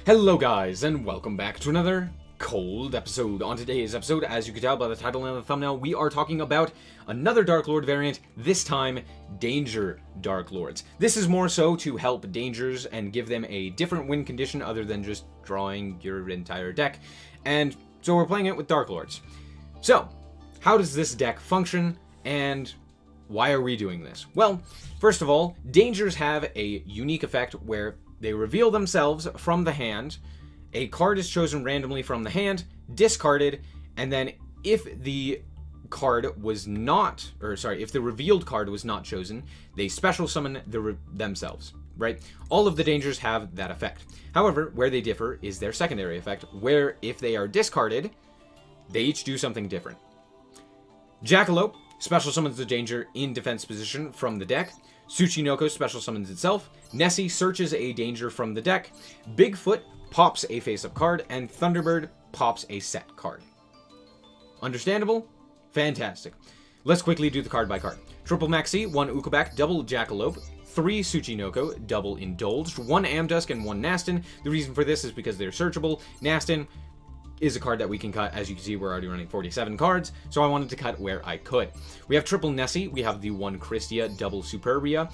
Hello guys, and welcome back to another cold episode. On today's episode, as you can tell by the title and the thumbnail, we are talking about another Darklord variant, this time Danger Darklords. This is more so to help Dangers and give them a different win condition other than just drawing your entire deck, and so we're playing it with Darklords. So, how does this deck function, and why are we doing this? Well, first of all, Dangers have a unique effect where they reveal themselves from the hand, a card is chosen randomly from the hand, discarded, and then if the revealed card was not chosen, they special summon themselves, right? All of the Dangers have that effect. However, where they differ is their secondary effect, where if they are discarded, they each do something different. Jackalope special summons the Danger in defense position from the deck. Tsuchinoko special summons itself. Nessie searches a Danger from the deck. Bigfoot pops a face-up card, and Thunderbird pops a set card. Understandable? Fantastic. Let's quickly do the card by card. Triple Maxi, 1 Ukobak, double Jackalope, 3 Tsuchinoko, double Indulged, 1 Amdusk, and 1 Nastin. The reason for this is because they're searchable. Nastin is a card that we can cut. As you can see, we're already running 47 cards, so I wanted to cut where I could. We have triple Nessie, we have the 1 Christia, double Superbia.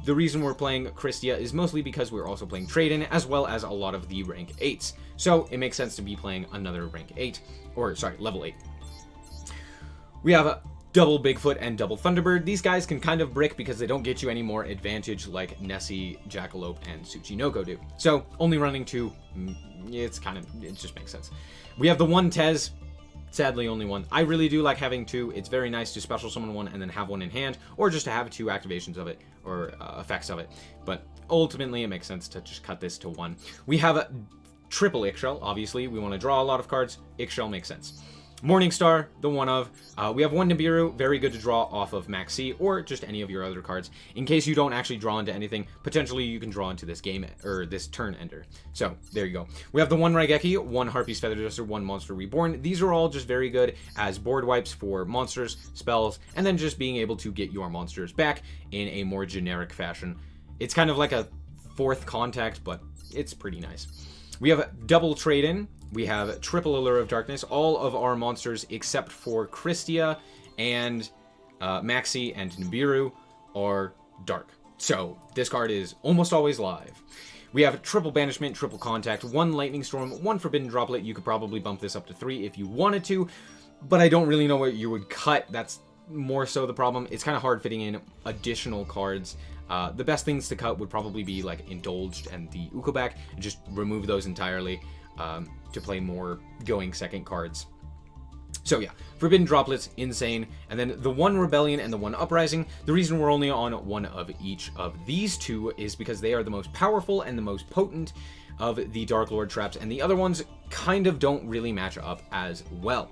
The reason we're playing Christia is mostly because we're also playing Trade-In, as well as a lot of the rank 8s. So it makes sense to be playing another rank 8, level 8. We have a double Bigfoot and double Thunderbird. These guys can kind of brick because they don't get you any more advantage like Nessie, Jackalope, and Tsuchinoko do. So only running 2, it just makes sense. We have the 1 Tez, sadly only 1. I really do like having 2. It's very nice to special summon 1 and then have 1 in hand, or just to have 2 activations of it, or effects of it. But ultimately it makes sense to just cut this to 1. We have a triple Ixchel, obviously. We want to draw a lot of cards. Ixchel makes sense. Morningstar, the one of. We have 1 Nibiru, very good to draw off of Maxi, or just any of your other cards. In case you don't actually draw into anything, potentially you can draw into this game, or this turn ender. So, there you go. We have the 1 Raigeki, 1 Harpy's Feather Duster, 1 Monster Reborn. These are all just very good as board wipes for monsters, spells, and then just being able to get your monsters back in a more generic fashion. It's kind of like a 4th contact, but it's pretty nice. We have a double Trade-In. We have triple Allure of Darkness. All of our monsters, except for Christia and Maxi and Nibiru, are dark. So this card is almost always live. We have triple Banishment, triple Contact, 1 Lightning Storm, 1 Forbidden Droplet. You could probably bump this up to 3 if you wanted to, but I don't really know what you would cut. That's more so the problem. It's kind of hard fitting in additional cards. The best things to cut would probably be like Indulged and the Ukobak, and just remove those entirely. To play more going second cards. So yeah, Forbidden Droplets, insane. And then the 1 Rebellion and the 1 Uprising. The reason we're only on 1 of each of these 2 is because they are the most powerful and the most potent of the Darklord traps, and the other ones kind of don't really match up as well.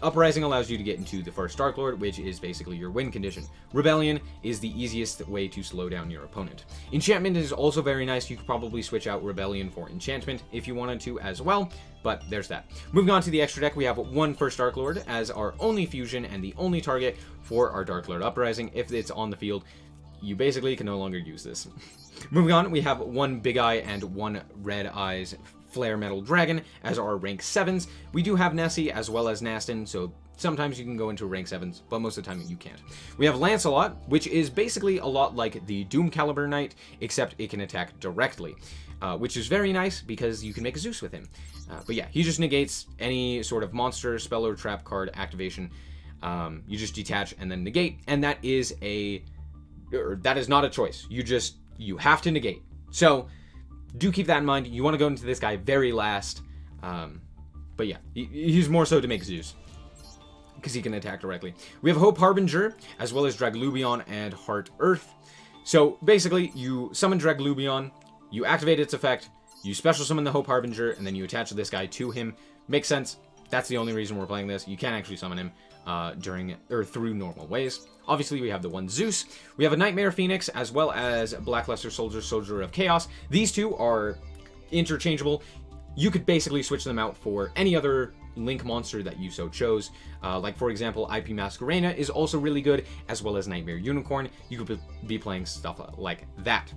Uprising allows you to get into the first Darklord, which is basically your win condition. Rebellion is the easiest way to slow down your opponent. Enchantment is also very nice. You could probably switch out Rebellion for Enchantment if you wanted to as well, but there's that. Moving on to the extra deck, we have 1 First Darklord as our only fusion and the only target for our Darklord Uprising. If it's on the field, you basically can no longer use this. Moving on, we have 1 Big Eye and 1 Red Eyes Flare Metal Dragon as our rank 7s. We do have Nessie as well as Nastin, so sometimes you can go into rank 7s, but most of the time you can't. We have Lancelot, which is basically a lot like the Doom Caliber Knight, except it can attack directly, which is very nice because you can make a Zeus with him. But yeah, he just negates any sort of monster, spell, or trap card activation. You just detach and then negate, and that is not a choice. You have to negate. So do keep that in mind. You want to go into this guy very last. But yeah, he's more so to make Zeus, because he can attack directly. We have Hope Harbinger, as well as Draglubion and Heart Earth. So basically, you summon Draglubion, you activate its effect, you special summon the Hope Harbinger, and then you attach this guy to him. Makes sense. That's the only reason we're playing this. You can't actually summon him through normal ways. Obviously, we have the 1 Zeus. We have a Nightmare Phoenix, as well as Blackluster Soldier, Soldier of Chaos. These 2 are interchangeable. You could basically switch them out for any other Link monster that you so chose. Like, for example, IP Masquerena is also really good, as well as Nightmare Unicorn. You could be playing stuff like that.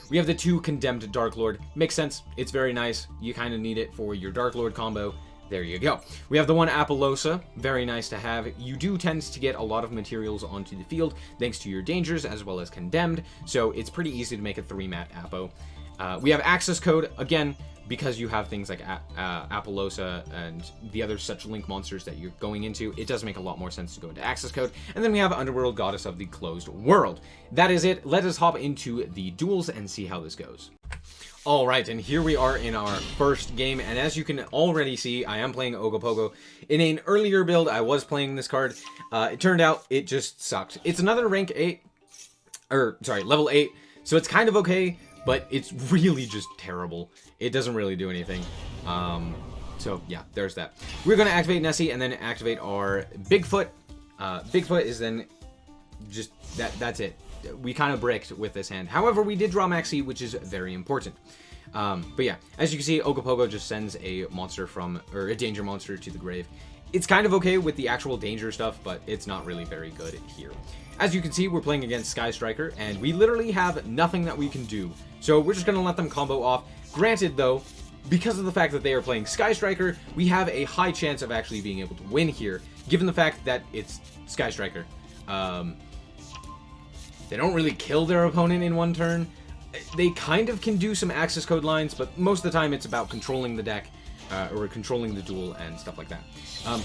We have the 2 Condemned Darklord. Makes sense. It's very nice. You kind of need it for your Darklord combo. There you go. We have the 1 Appaloosa. Very nice to have. You do tend to get a lot of materials onto the field thanks to your dangers as well as Condemned, so it's pretty easy to make a 3-mat Appo. We have Access Code, again, because you have things like Appaloosa and the other such link monsters that you're going into, it does make a lot more sense to go into Access Code. And then we have Underworld Goddess of the Closed World. That is it. Let us hop into the duels and see how this goes. Alright, and here we are in our first game, and as you can already see, I am playing Ogopogo. In an earlier build, I was playing this card. It turned out it just sucked. It's another level 8, so it's kind of okay, but it's really just terrible. It doesn't really do anything. So yeah, there's that. We're going to activate Nessie and then activate our Bigfoot. Bigfoot is then just, that's it. We kind of bricked with this hand. However, we did draw Maxi, which is very important. But yeah, as you can see, Ogopogo just sends a monster or a danger monster to the grave. It's kind of okay with the actual danger stuff, but it's not really very good here. As you can see, we're playing against Sky Striker, and we literally have nothing that we can do. So we're just going to let them combo off. Granted, though, because of the fact that they are playing Sky Striker, we have a high chance of actually being able to win here, given the fact that it's Sky Striker. They don't really kill their opponent in one turn. They kind of can do some access code lines, but most of the time it's about controlling the deck, or controlling the duel and stuff like that.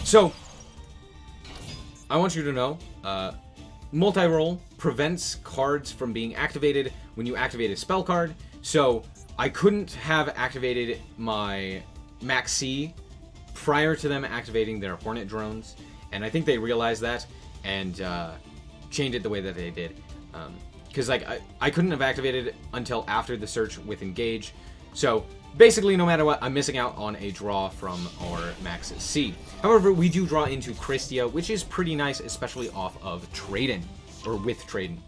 So, I want you to know, multi-roll prevents cards from being activated when you activate a spell card. So, I couldn't have activated my Max C prior to them activating their Hornet drones, and I think they realized that and changed it the way that they did. Because like I couldn't have activated until after the search with Engage, so basically no matter what, I'm missing out on a draw from our Max C. However, we do draw into Christia, which is pretty nice, especially off of Trade-in, or with Trade-in.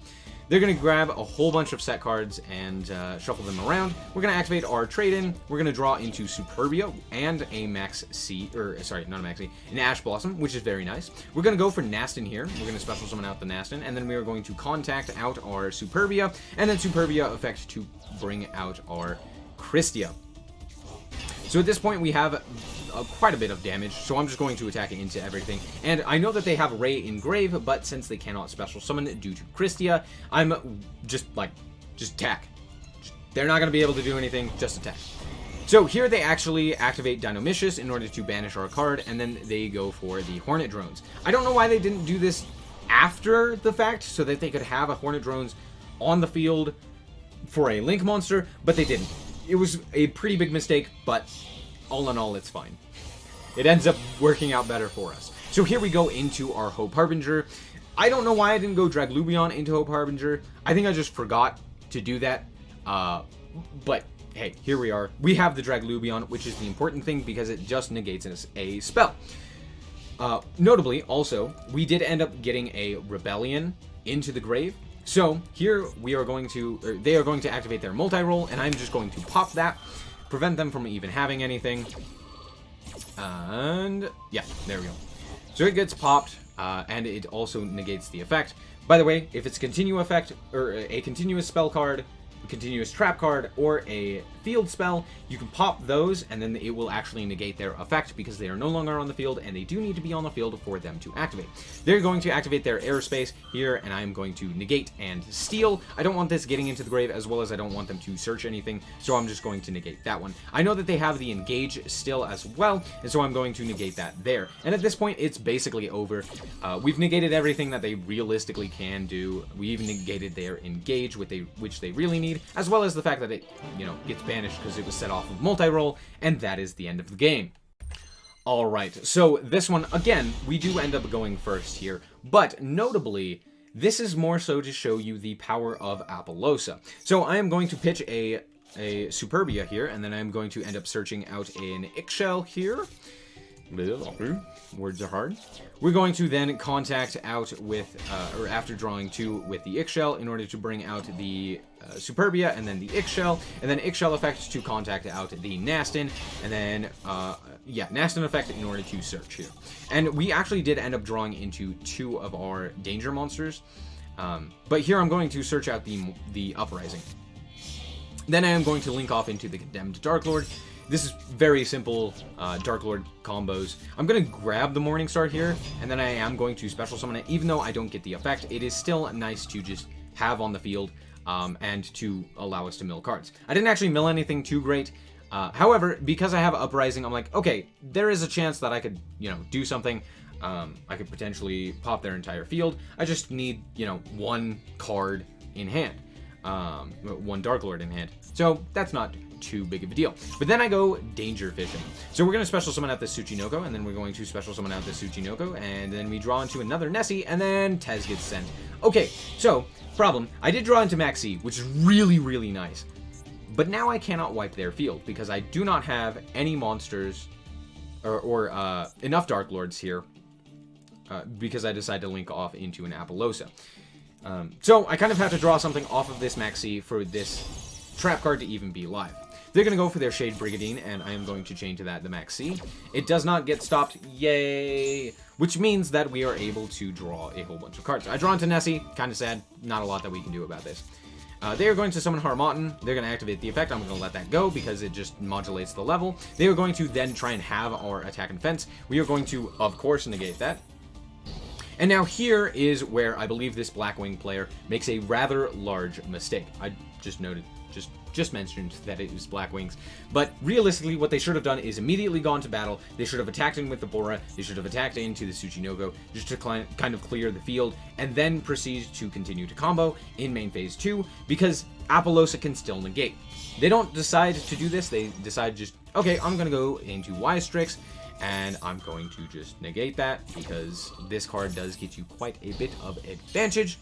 They're going to grab a whole bunch of set cards and shuffle them around. We're going to activate our Trade-in. We're going to draw into Superbia and a Max C, or sorry, not a Max C, an Ash Blossom, which is very nice. We're going to go for Nastin here. We're going to special summon out the Nastin, and then we are going to contact out our Superbia, and then Superbia effect to bring out our Christia. So at this point, we have quite a bit of damage, so I'm just going to attack it into everything. And I know that they have Ray in Grave, but since they cannot special summon it due to Christia, I'm just attack. They're not going to be able to do anything, just attack. So here they actually activate Dinomicious in order to banish our card, and then they go for the Hornet Drones. I don't know why they didn't do this after the fact, so that they could have a Hornet Drones on the field for a Link monster, but they didn't. It was a pretty big mistake, but all in all, it's fine. It ends up working out better for us. So here we go into our Hope Harbinger. I don't know why I didn't go Draglubion into Hope Harbinger. I think I just forgot to do that. But hey, here we are. We have the Draglubion, which is the important thing because it just negates a spell. Notably, also, we did end up getting a Rebellion into the grave. So here we are going to, or they are going to activate their multi-roll, and I'm just going to pop that, prevent them from even having anything. And yeah, there we go. So it gets popped, and it also negates the effect. By the way, if it's continue effect, or a continuous spell card, a continuous trap card, or a field spell, you can pop those, and then it will actually negate their effect because they are no longer on the field, and they do need to be on the field for them to activate. They're going to activate their airspace here, and I'm going to negate and steal. I don't want this getting into the grave, as well as I don't want them to search anything, so I'm just going to negate that one. I know that they have the engage still as well, and so I'm going to negate that there. And at this point, it's basically over. We've negated everything that they realistically can do. We even negated their engage, which they really need, as well as the fact that it, gets banished because it was set off of multi-roll, and that is the end of the game. Alright, so this one, again, we do end up going first here, but notably, this is more so to show you the power of Appaloosa. So I am going to pitch a Superbia here, and then I'm going to end up searching out an Ixchel here. Words are hard. We're going to then contact out with, or after drawing 2 with the Ixchel in order to bring out the Superbia and then the Ixchel, and then Ixchel effect to contact out the Nastin, and then, Nastin effect in order to search here. And we actually did end up drawing into 2 of our danger monsters, but here I'm going to search out the Uprising. Then I am going to link off into the Condemned Darklord. This is very simple Darklord combos. I'm going to grab the Morning Star here, and then I am going to special summon it. Even though I don't get the effect, it is still nice to just have on the field and to allow us to mill cards. I didn't actually mill anything too great. However, because I have Uprising, I'm like, okay, there is a chance that I could, do something. I could potentially pop their entire field. I just need, one card in hand. One Darklord in hand. So that's not too big of a deal. But then I go Danger Fishing. So we're going to special summon out the Tsuchinoko, and then we're going to special summon out the Tsuchinoko, and then we draw into another Nessie, and then Tez gets sent. Okay, so, problem. I did draw into Maxi, which is really, really nice. But now I cannot wipe their field, because I do not have any monsters, or enough Darklords here, because I decided to link off into an Apollosa. So I kind of have to draw something off of this Maxi for this trap card to even be live. They're going to go for their Shade Brigadine, and I am going to chain to that the Maxi. It does not get stopped, yay! Which means that we are able to draw a whole bunch of cards. I draw into Nessie, kind of sad, not a lot that we can do about this. They are going to summon Harmotton. They're going to activate the effect. I'm going to let that go because it just modulates the level. They are going to then try and have our attack and fence. We are going to, of course, negate that. And now here is where I believe this Blackwing player makes a rather large mistake. I just noted, just mentioned that it was Blackwings. But realistically, what they should have done is immediately gone to battle. They should have attacked in with the Bora. They should have attacked into the Tsuchinoko just to kind of clear the field, and then proceed to continue to combo in main phase 2, because Apollosa can still negate. They don't decide to do this. They decide just, okay, I'm going to go into Y-Strix, and I'm going to just negate that, because this card does get you quite a bit of advantage.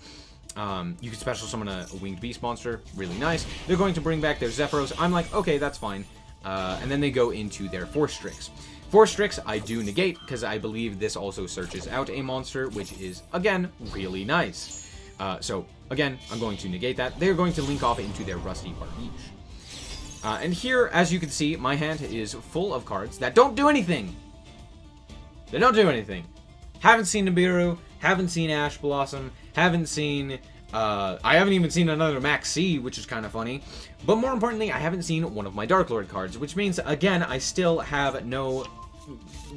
You can special summon a winged beast monster, really nice. They're going to bring back their Zephyros. I'm like, okay, that's fine. And then they go into their Force Strix. Force Strix, I do negate, because I believe this also searches out a monster, which is, again, really nice. So, again, I'm going to negate that. They're going to link off into their Rusty Barbiche. And here, as you can see, my hand is full of cards that don't do anything. They don't do anything. Haven't seen Nibiru, haven't seen Ash Blossom, haven't seen, I haven't even seen another Maxi, which is kind of funny. But more importantly, I haven't seen one of my Darklord cards, which means, again, I still have no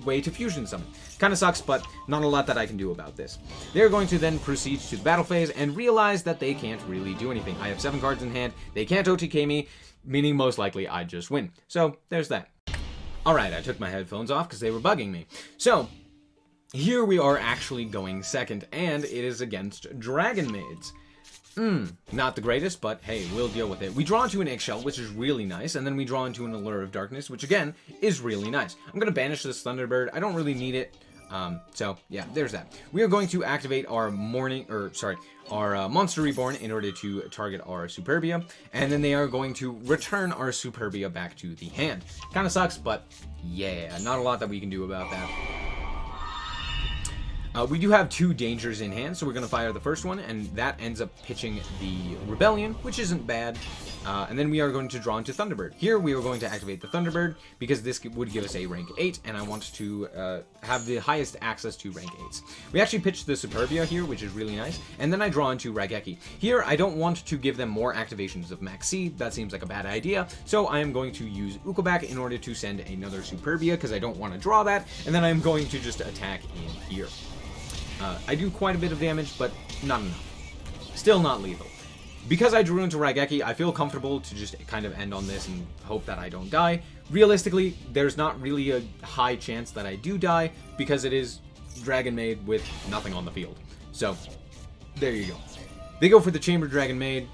way to fusion summon. Kind of sucks, but not a lot that I can do about this. They're going to then proceed to the battle phase and realize that they can't really do anything. I have 7 cards in hand, they can't OTK me, meaning most likely I just win. So, there's that. Alright, I took my headphones off because they were bugging me. So, here we are actually going second, and it is against Dragonmaids. Not the greatest, but hey, we'll deal with it. We draw into an Eggshell, which is really nice, and then we draw into an Allure of Darkness, which again, is really nice. I'm going to banish this Thunderbird. I don't really need it. So yeah, there's that. We are going to activate our Monster Reborn in order to target our Superbia, and then they are going to return our Superbia back to the hand. Kind of sucks, but yeah, not a lot that we can do about that. We do have 2 dangers in hand, so we're going to fire the first one, and that ends up pitching the Rebellion, which isn't bad. And then we are going to draw into Thunderbird. Here we are going to activate the Thunderbird, because this would give us a rank 8, and I want to have the highest access to rank 8s. We actually pitched the Superbia here, which is really nice, and then I draw into Raigeki. Here, I don't want to give them more activations of Maxi. That seems like a bad idea, so I am going to use Ukobak in order to send another Superbia, because I don't want to draw that, and then I'm going to just attack in here. I do quite a bit of damage, but not enough. Still not lethal. Because I drew into Raigeki, I feel comfortable to just kind of end on this and hope that I don't die. Realistically, there's not really a high chance that I do die, because it is Dragonmaid with nothing on the field. So, there you go. They go for the Chamber Dragonmaid.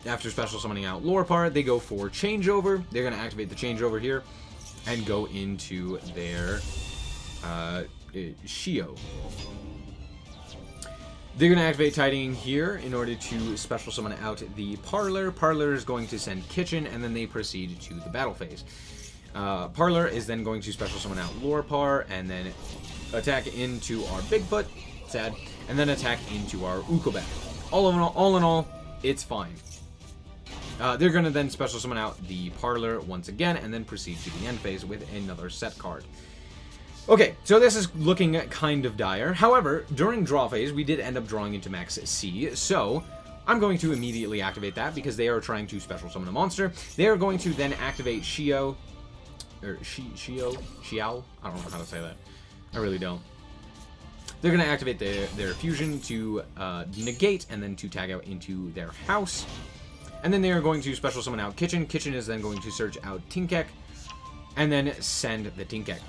After special summoning out Lorepar, they go for Changeover. They're going to activate the Changeover here and go into their Shio. They're going to activate Tidying here in order to special summon out the Parlor. Parlor is going to send Kitchen, and then they proceed to the battle phase. Parlor is then going to special summon out Lorepar, and then attack into our Bigfoot, sad, and then attack into our Ukobak. All in all, it's fine. They're going to then special summon out the Parlor once again, and then proceed to the end phase with another set card. Okay, so this is looking kind of dire. However, during draw phase, we did end up drawing into Max C, so I'm going to immediately activate that because they are trying to special summon a monster. They are going to then activate Xiao. I don't know how to say that. I really don't. They're going to activate their fusion to negate and then to tag out into their house. And then they are going to special summon out Kitchen. Kitchen is then going to search out Tinkek and then send the Tinkek.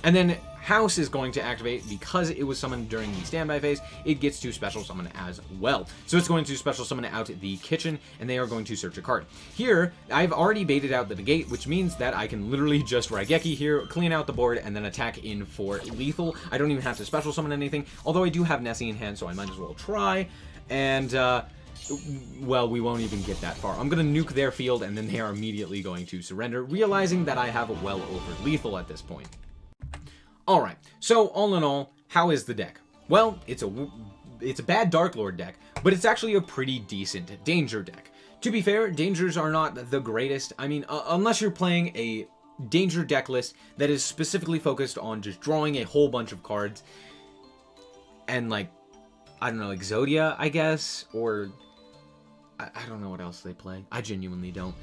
And then House is going to activate because it was summoned during the standby phase. It gets to special summon as well. So it's going to special summon out the Kitchen, and they are going to search a card. Here, I've already baited out the negate, which means that I can literally just Raigeki here, clean out the board, and then attack in for lethal. I don't even have to special summon anything, although I do have Nessie in hand, so I might as well try. And, well, we won't even get that far. I'm going to nuke their field, and then they are immediately going to surrender, realizing that I have a well over lethal at this point. Alright, so all in all, how is the deck? Well, it's a bad Darklord deck, but it's actually a pretty decent Danger deck. To be fair, Dangers are not the greatest. I mean, unless you're playing a Danger deck list that is specifically focused on just drawing a whole bunch of cards, and like, I don't know, Exodia, I guess, or I don't know what else they play. I genuinely don't.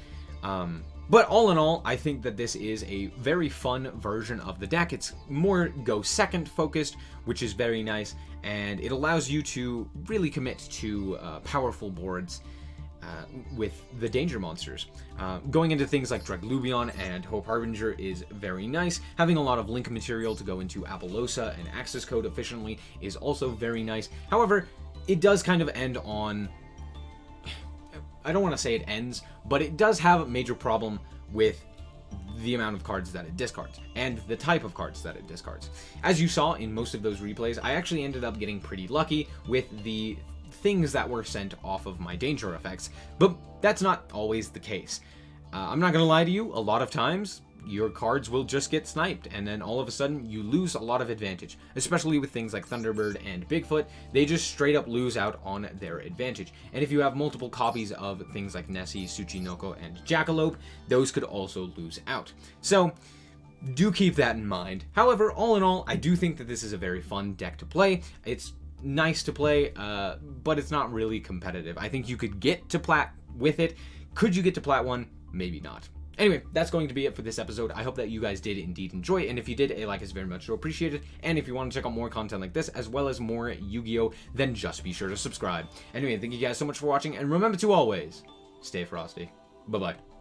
But all in all, I think that this is a very fun version of the deck. It's more go second focused, which is very nice, and it allows you to really commit to powerful boards with the danger monsters. Going into things like Draglubion and Hope Harbinger is very nice. Having a lot of link material to go into Apollosa and access code efficiently is also very nice. However, it does kind of end on... I don't want to say it ends, but it does have a major problem with the amount of cards that it discards, and the type of cards that it discards. As you saw in most of those replays, I actually ended up getting pretty lucky with the things that were sent off of my danger effects, but that's not always the case. I'm not gonna lie to you, a lot of times, your cards will just get sniped, and then all of a sudden, you lose a lot of advantage. Especially with things like Thunderbird and Bigfoot, they just straight up lose out on their advantage. And if you have multiple copies of things like Nessie, Tsuchinoko, and Jackalope, those could also lose out. So, do keep that in mind. However, all in all, I do think that this is a very fun deck to play. It's nice to play, but it's not really competitive. I think you could get to Plat with it. Could you get to Plat 1? Maybe not. Anyway, that's going to be it for this episode. I hope that you guys did indeed enjoy, and if you did, a like is very much so appreciated. And if you want to check out more content like this, as well as more Yu-Gi-Oh, then just be sure to subscribe. Anyway, thank you guys so much for watching, and remember to always stay frosty. Bye-bye.